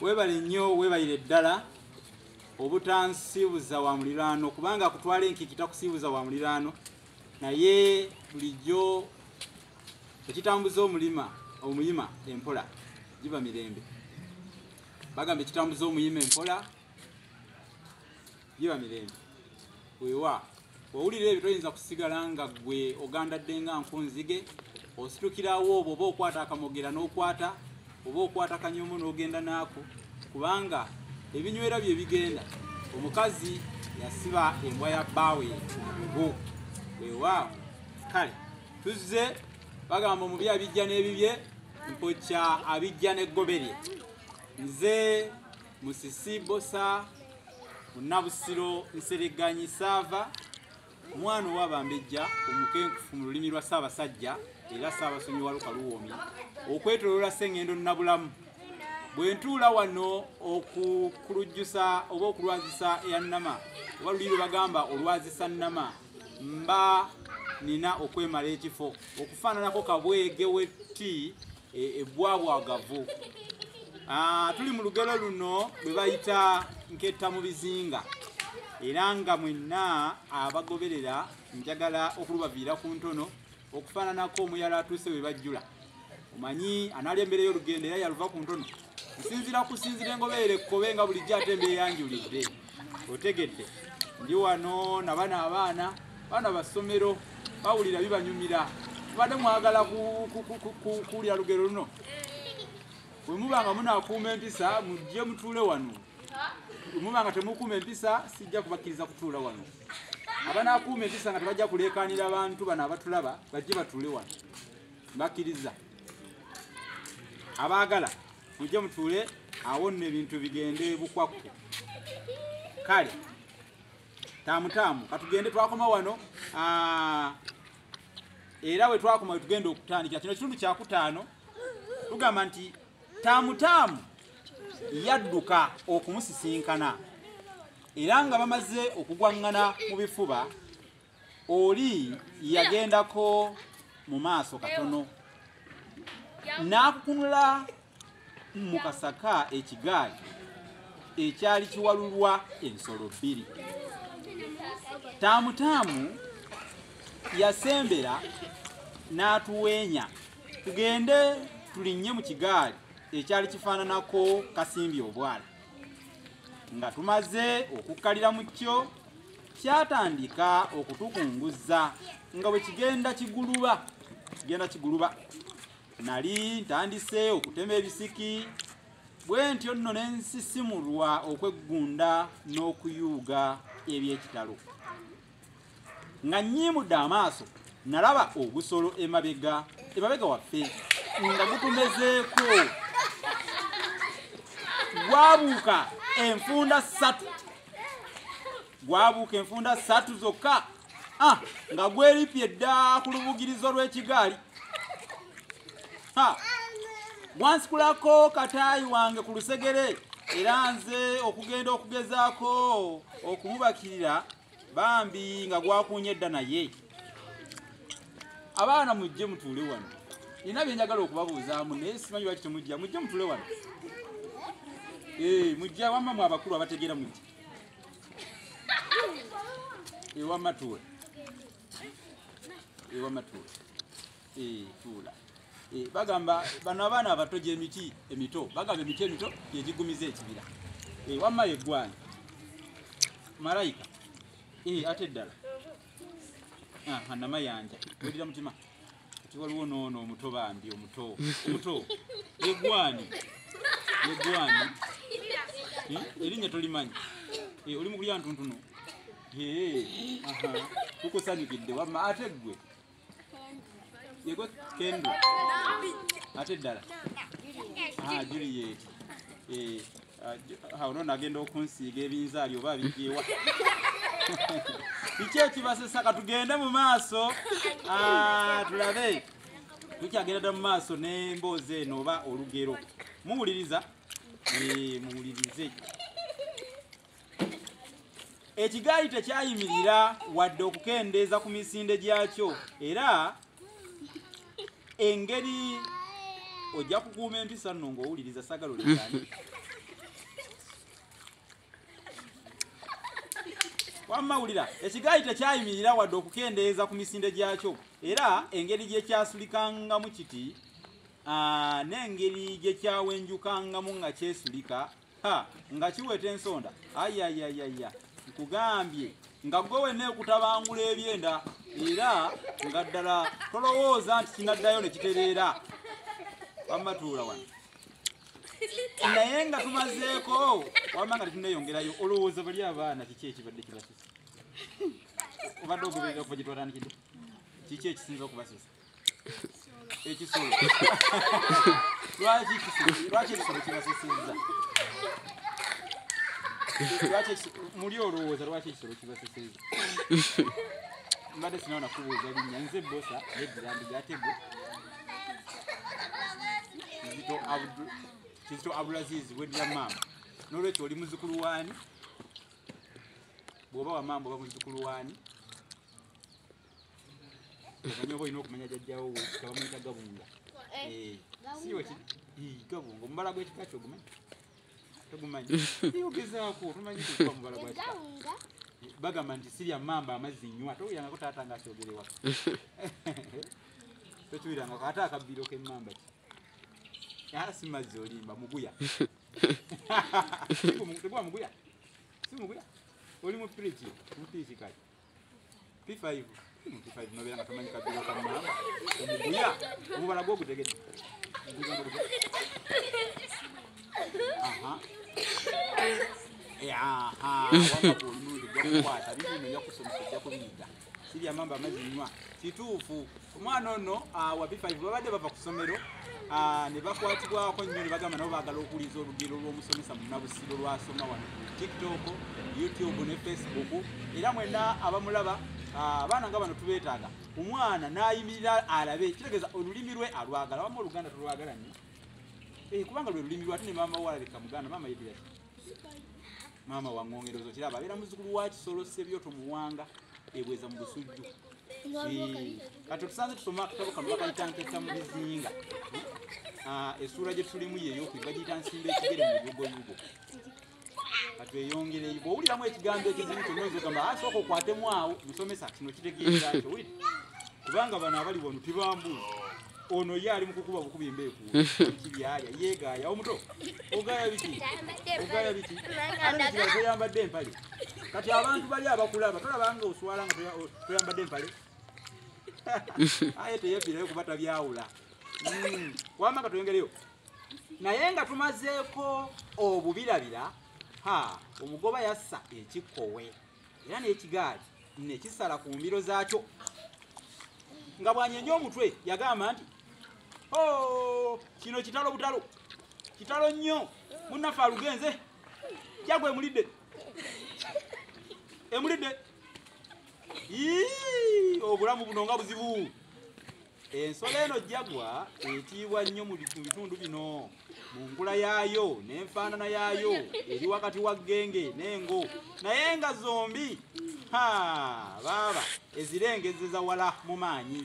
Webale nnyo webayire ddala obutansiibuza wa muliraano kubanga akutwala enkiki takusiibuza wa muliraano naye bulijjo ekitambuza omuyima empola giba mirembe bagamba ekitambuza omuyima empola giba mirembe wewa owulira ebyo toyinza kusigala nga gwe ogandadde nga nkunzige ositukirawo obwo oba okwata akamogera n'okwata oba okwata kanyomo n'ogenda naako kubanga ebinywera bye bigenda omukazi yasiba embwa ya bbaawe ku wewa kale tuzze bagamba omubi abijja n'ebibye mpokya abijja n'eggoberye nze Musisi Bosa Munabusiro Nsereganyi Saava omwana ow'Abambejja omukenkufu mu lulimi lwa Ssaabasajja era Ssaabasonyi wa Luka Luwoomi okwetoloola Ssengendo Nnabulamu bwe ntuula wano okukulujjusa oba okulwazisa eya Nnama oba luli lwe bagamba olwazisa Nnama mba nina okwemala ekifo okufaananako kabwege wetti ebbwabwagavu. Tuli mu lugero luno lwe bayita nketta mu bizinga era nga mwenna abagoberera njagala okulubaviira ku ntono okufaananako omuyala atuuse we bajjula omanyi anaali embeera y'olugendo era yaluva ku ntono nsinzira kusinzira engoberere ekkobe nga bulijjo ate embeera yanjulidde otegedde ndi wano nabana abaana basomero bawulira bibanyumira tubadde mwagala kuwulira lugero luno bwe muba nga munaakuuma empisa mujje mutuule wano bwe muba nga temukuuma empisa sijja kubakkiriza kutuula wano abanaakuuma empisa nga tebajja kuleekaanira abantu bano abatulaba bajje batuule wano mbakkiriza abaagala mujje mutuule awo nno ebintu bigende bukwakku kale taamutaamu katugende twakoma wano era bwe twakoma we tugenda okutandikira kino kitundu kyakutaano tugamba nti taamutaamu yadduka okumusisinkana era nga bamaze okugwaŋŋana mu bifuba oli yagendako mu maaso katono n'akukunula mu kasaka ekigaali ekyali kiwalulwa ensolo bbiri. Taamutaamu yasembera n'atuweenya tugende tulinnye mu kigaali ekyali kifaananako kasimbi obwala nga tumaze okukkalira mu kyo kyatandika okutukunguza nga bwe kigenda kiguluba nali ntandise okutema ebisiki bwe ntyo nno ne nsisimulwa okweggunda n'okuyuuga eby'ekitalo nga nyiimudde amaaso nalaba ogusolo emabega waffe nga gutumezeeko gwabuuka enfunda ssatu zokka nga gweripye dda ku lubugirizo lw'ekigaali gwansikulako kataayi wange ku lusegere era nze okugenda okugezaako okumubakirira bambi nga gwakuunye edda naye. Abaana mujje mutuule wano nina bye njagala okubabuuzaamu naye simanyi lwaki temujja mujje mutuule wano mujje wamma mu abakulu abategeera mujje ewamma tuula tuula bagamba bano abaana abato gy'emiti emito bagamba emiti emito gyegigumiza ekibira wamma yeggwanyi malayika ate eddala namayanja wedira mutima ati waliwo noono omuto bambi omuto yeggwani erinnya tolimanyi oli mu kulya ntuntuno tukusanyukidde wamma ate ggwe yegwe kendo ate eddala Juliet ono nagenda okunsiiga ebinzaali oba bijeewa kiki ekibasesa katugende mu maaso tulabe tukyagenda dda mu maaso n'emboozi eno oba olugero muwuliriza muwulirize. Ekigaali tekyayimirira wadde okukendeeza ku misinde gyakyo era engeri ojja kukuuma empisa nno ng'owuliriza sagala olekani wamma wulira ekigaali tekyayimirira wadde okukendeeza ku misinde gyakyo era engeri gye kyasulikangamu kiti n'engeri gye kyawenjukangamu nga kyesulika nga kiweta ensonda ayayayaya nkugambye nga gwe wenna ekutabangula ebyenda era nga ddala tolowooza nti kinaddayo ne kitereera wamma tuula wano naye nga tumazeeko wamma nga tetuneyongerayo olowooza bali abaana kiki ekibadde kibasisa obadde ogoberera okuva gye twatandikidde kiki ekisinza okubasisa ekisolo lwaki ekisolo kibasisizza muli olowooza lwaki ekisolo kibasisizza mbadde sinawo nakubuuza linnya nze bosa neddirandi gatego Kizito Abdulaziz weddira maama n'olwekyo oli muzzukulu waani bw'oba wa maama oba muzzukulu waani omanye oba olina okumanya jjajjawo wekika bamuyita Gabunga Gabunga omubala gw'ekika kyogumanyi togumanyi ogezaako tomanyi kukuba mubala gwakika bagamba nti sirya mamba amazzi nnywa towulirangako taata nga akyogere waka tokiwulirangako ate akabbiro k'emmamba ki si mazzi olimba muguya teguba muguya si muguya oli mu piriti kale P5 nobeera nga tomanyi kabbiro ka mmamba omuguya omubala gwogutegedde wamakuolungi gwakukwata bibino yakusomesa ojja kubiyiga sirya mamba amazzi nywa kituufu omwana ono wa P5 babadde bava ku ssomero ne bakwatibwako nnyo ne bagamba nabo baagala okuwuliza olugero lw'omusomesa munnabusiro lwasoma wano ku TikTok, YouTube ne Facebook era mwenna abamulaba abaana nga bano tubeetaaga omwana n'ayimirira alabe kitegeeza olulimi lwe alwagala wamma Oluganda tulwagala nnyo kubanga lwe lulimi lwe ate ne maama we alabika Muganda maama yeddira maama wa ngongerezo kiraba abeera muzzukulu wa Kisolo Ssebyoto Muwanga ebweza mu Busujju kati tusanze tusoma akatabo kano bakayita Nketta mu Bizinga essuula gye tulimu yeeyokwi bagiyita Nsimba ekigere mu Yugoyugo kati eyongereyo bw'owuliramu ekigambo ekizibu kyonna oyinza ogamba sooka okwatemu awo musomesa kino kitegeeza kyo wulira kubanga bano abali wano tibambuuza ono ye ali mu kukuba bukubi embeeku kibyalya yeegaaya omuto ogaaya biki ate nekirala toyambadde empale kati abantu bali abakulaba tolabanga oswala nga toyambadde empale aye teyefiirayo kuba tabyawula wamma nga toyongereyo naye nga tumazeeko obubirabira omugoba yassa ekikkowe era n'ekigaali nekisala ku mbiro zaakyo nga bw'anyenya omutwe yagamba nti kino kitalo butalo kitalo nnyo munnaffe alugenze jagwe emulidde obulamu buno nga buzibu ensolo eno jagwa etiibwa nnyo mu bitundu bino mu nkula yaayo n'enfaanana yaayo eri wakati wa ggenge n'engo naye nga zombi baaba ezirengezeza wala mu maanyi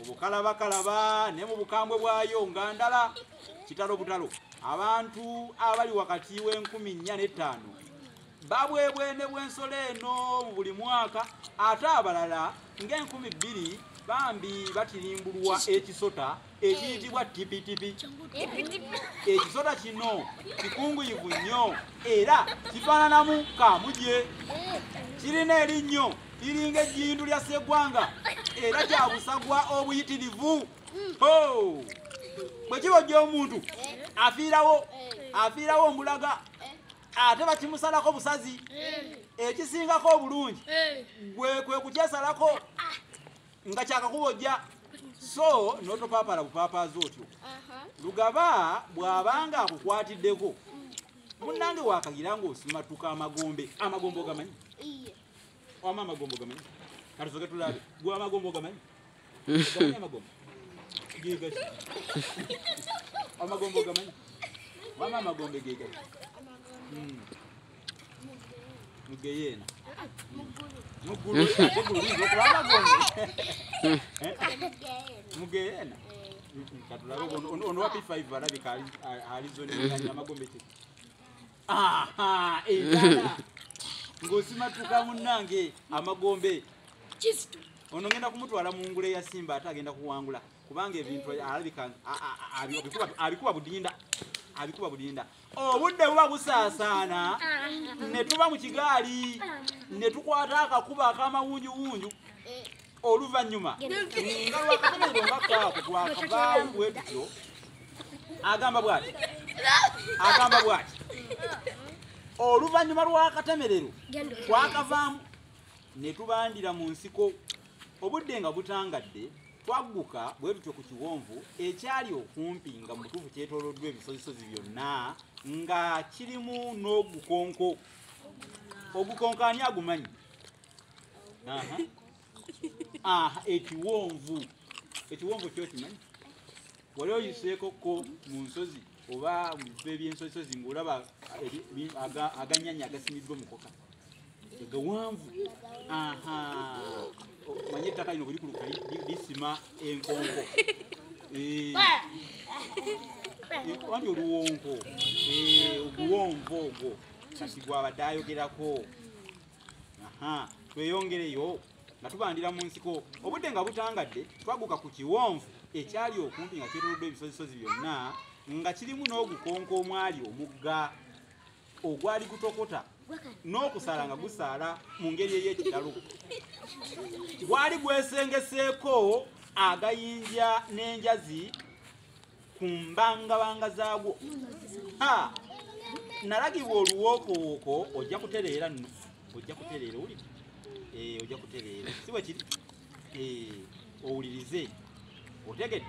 obukalabakalaba ne mu bukambwe bwayo nga ndala kitalo butalo abantu abali wakati w'4,000 babwebwene bw'ensolo eno mu buli mwaka ate abalala nga2,000 bambi batirimbulwa ekisota ekiyitibwa tipitipi ekisota kino kikunguyivu nnyo era kifaananamu kamuje kirina erinnyo liringa ejjindu lya sseggwanga era kya busagwa obuyitirivu bwe kibojja omuntu afiirawo omulaga ate bakimusalako busazi ekisingako obulungi kwe kukyesalako nga kyakakubojja so n'otopaapala bupaapaazi otyo lugaba bw'abanga akukwatiddeko munnange wakagira ng'osimatuka amagombe ogamanyi wama amagombe ogamanyi katusoke tulabe gwe amagombe ogamanyi ogamanyi amagombe gegaki amagombe ogamanyi wama amagombe gegaki mugeyeena muggulu amagombe mugeyeena katulabe ono wa P5 balabika ali zone ya Magombe ki ng'osimatuka munnange Amagombe ono ngenda kumutwala mu ngule ya Simba ate agenda kuwangula kubanga ebintu alabika abikuba budinda obudde buba busaasaana ne tuba mu kigaali ne tukwata akakuba akamawunjuwunju oluvannyuma nga lwakatemerero nga kwako twakavaawo bwetutyo agamba bw'ati oluvannyuma lw'akatemerero twakavaamu ne tubandira mu nsiko obudde nga butangadde twagguka bwe tutyo ku kiwonvu ekyali okumpi nga mu butuufu kyetooloddwa ebisozisozi byonna nga kirimu n'ogukonko ogukonko ani agumanyi ekiwonvu kyokimanyi wali oyiseekoko mu nsozi oba mu bifo eby'ensozisozi ng'olaba aganyanya agasimiddwa omukoka egawanvu manye ettaka lino bwe likuluka lisima enkonko wandi oluwonko oguwonvu ogwo kati gwabadde ayogerako tweyongereyo nga tubandira mu nsiko obudde nga butangadde twagguka ku kiwonvu ekyali okumpi nga kyetooloddwa ebisozisozi byonna nga kirimu n'ogukonko omwali omugga ogwali gutokota n'okusaala nga gusaala mu ngeri ey'ekitalo gwali gwesengeseeko agayinja n'enjazi ku mbangabanga zaagwo nalagibwa oluwookowooko ojja kutereera nno ojja kutereera owulira ojja kutereera si bwe kiri owulirize otegedde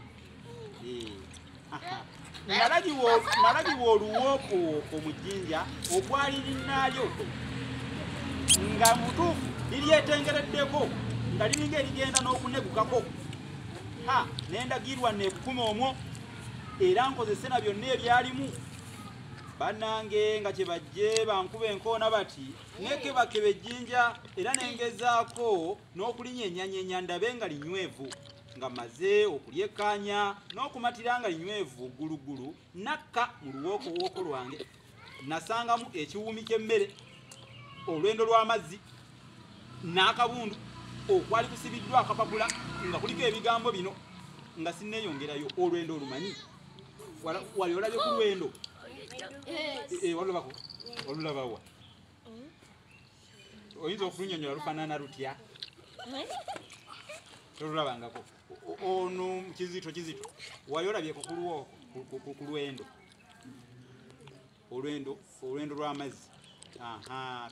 nalagibwa oluwookowooko mu jjinja ogwali linnaalyo nga mutuufu liryetengereddeko nga liringa erigenda n'okunegukako nendagirwa nekukuma omwo era nkozese na byonna ebyalimu bannange nga kyebajje bankuba enkoona bati nekebakeba ejjinja era nengezaako n'okulinyenyanyenya ndabe nga linywevu nga maze okulyekkaanya n'okumatira nga linywevu ggulugulu nakka mu luwookowooko lwange nasangamu ekiwuumi ky'emmere olwendo lw'amazzi n'akabundu okwali kusibiddwa akapapula nga kuliko ebigambo bino nga sinneeyongerayo olwendo olumanyi wali olabye ku lwendo walulabako olulabawa oyinza okulunyonyola lufaanana lutya tolulabangako ono kizito wali olabyeko ku lwendo olwendo lw'amazzi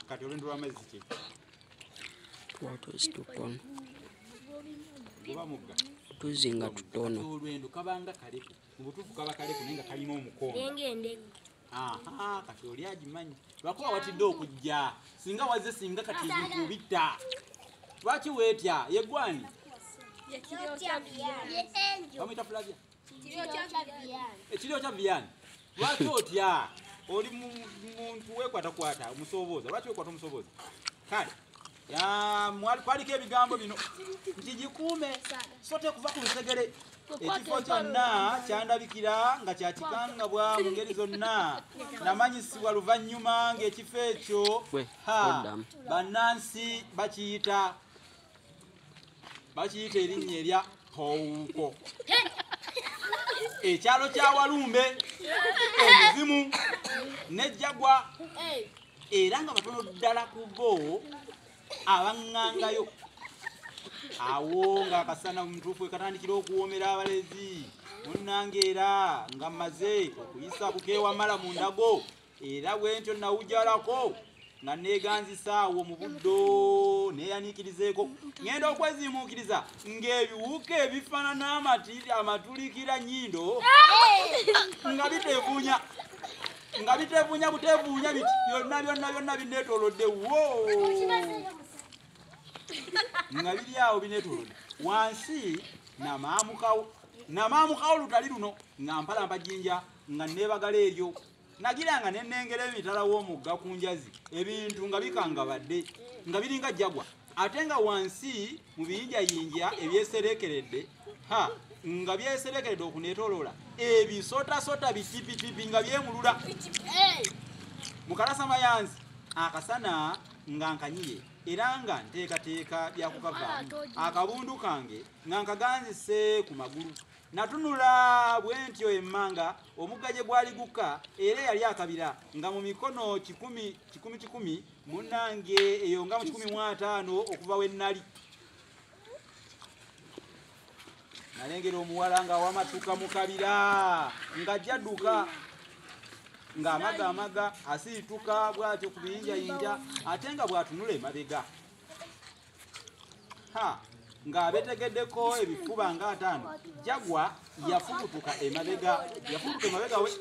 kati olwendo lw'amazzi kye twatutukono guba mugga tuzinga tutono olwendo kabanga kaleku mu butuufu kaba kaleku naye nga kalina omukono kati oli agimanyi lwakuba watidde okujja singa wazze singa kati ebintu bitta lwaki weetya yeggwani bamwita Flavia ekiryo kya Viani lwaki otya oli muntu wekwatakwata omusobooza lwaki wekwata omusobooza kale kwaliko ebigambo bino nti gikuume so tekuva ku lusegere ekifo kyonna kyandabikira nga kyakikangabwa mu ngeri zonna namanyisibwa luvannyuma ng'ekifo ekyo bannansi bakiyita erinnya erya Powuko ekyalo kya Walumbe Omuzimu n'Ejjagwa era nga batono ddala ku bo abaŋŋangayo awo ng'akasana mutuufu ekatandikira okuwoomera abalezi munnange era nga mmaze okuyisa kukeewamala mu ndago era bwentyo nawujalako nga neeganzisa awo mu buddo neeyaniikirizeeko ŋŋenda okwezimuukiriza ng'ebiwuka ebifaanana amatulikira nnyindo nga biteevuunya buteevuunya biti byonna bineetoolodde wo nga biri awo bineetoolodde wansi namaamukawo lutali luno nga mpalampa jjinja nga neebagala eryo nagiranga nenengera emitala w'omugga ku njazi ebintu nga bikangabadde nga biringa Jjagwa ate nga wansi mu biyinjayinja ebyeserekeredde nga byeserekedde okuneetoloola ebisotasota bitipitipi nga byemulula mu kalasamayanzi akasana nga nkanyiye era nga nteekateeka byakukavaamu akabundu kange nga nkaganzise ku magulu natunula bwe ntyo emmanga omugga gye gwali gukka era yali akabira nga mu mikono 10 munnange eyo nga mu 15 okuva we nnali nalengera omuwala nga wamatuka mu kabira ng'ajja dduka ng'amaga asiituka bw'atyo ku biyinjayinja ate nga bw'atunula emabega ng'abetegeddeko ebifuba nga 5 Jagwa yafubutuka emabega we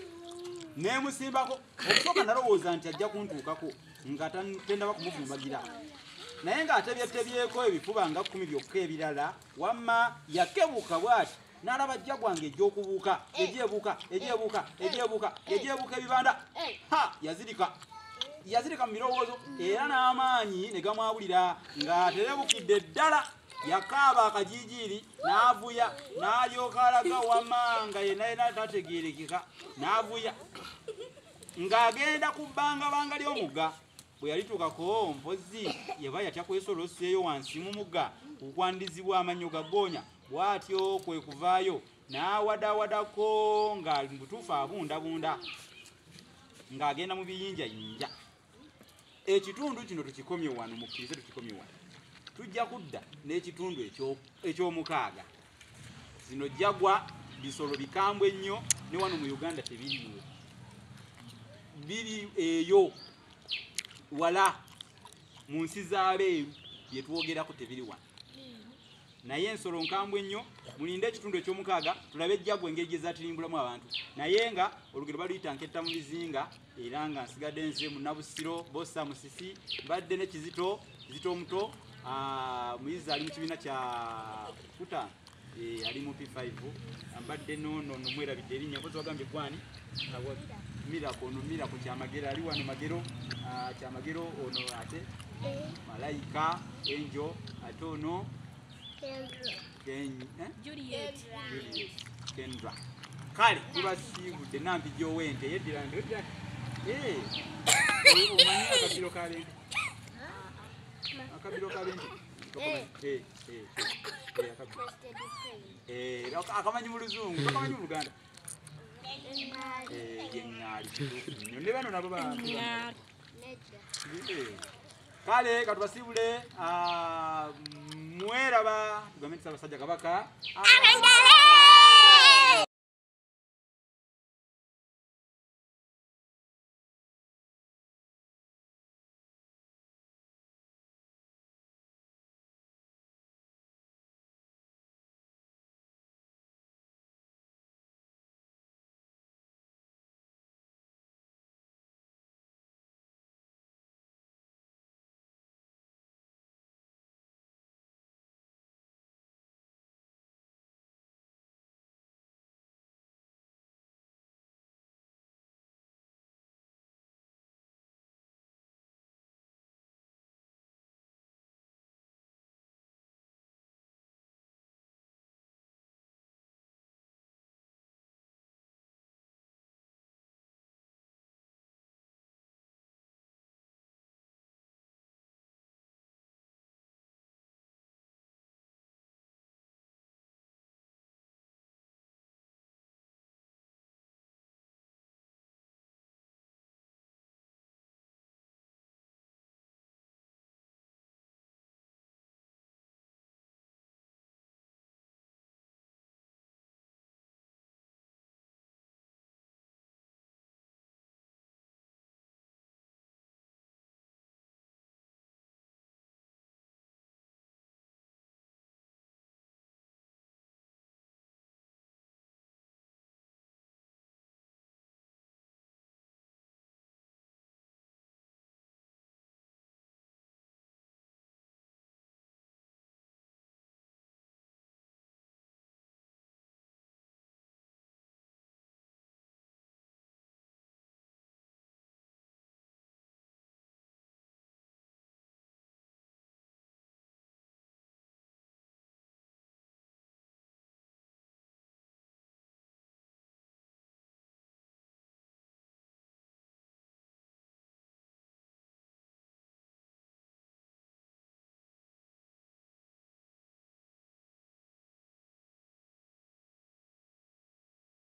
neemusimbako okusooka nalowooza nti ajja kuntuukako nga tendaba kumuvumbagira naye ng'atebyetebyeko ebifuba nga 10 byokka ebirala wamma yakebuka bw'ati n'alaba Jagwa ng'ejj'okubuuka egyebuuka ebibanda yazirika mu birowoozo era n'amaanyi ne gamwabulira ng'aterebukidde ddala yakaaba akajiijiiri n'avuya n'alyoka alaga wamma nga yenna tategeerekeka n'avuya ng'agenda ku bbangabanga ly'omugga bwe yalituukako mpozi yaba yatya kwesolosseeyo wansi mu mugga kukwandizibwa amannyo gaggoonya bw'atyo kwe kuvaayo n'awadawadako nga mu butuufu abundabunda ng'agenda mu biyinjayinja ekitundu kino tukikomye wano mukkirize tukikomye wano tujja kudda n'ekitundu eky'omukaaga zino Jagwa bisolo bikambwe ennyo ne wano mu Uganda tebiriiwo biri eyo wala mu nsi z'abeeru bye twogerako tebiri wano naye ensolo nkambwe ennyo mulinde ekitundu eky'omukaaga tulabe Jagwa engeri gye zaatirimbulamu abantu naye nga olugero baluyita nketta mu bizinga era nga nsigadde nze mu Nabusiro Bossa Musisi mbadde ne Kizito omuto muyizi ali mu kibiina kya kuta ali mu P5 mbadde nono nomwerabidde erinnya mpozi wagambye gwani Mirako Kyamagero ali wano Magero Kyamagero ono ate Malayika Angel ate ono Kendra kale tubasiibudde nampi gy'owente yeddira omanyi akabiro kalente akamanyi mu Luzungu akamanyi mu Luganda yengaali ne bano nabo kale katubasiibule mweraba tugambe nti Ssaabasajja Kabaka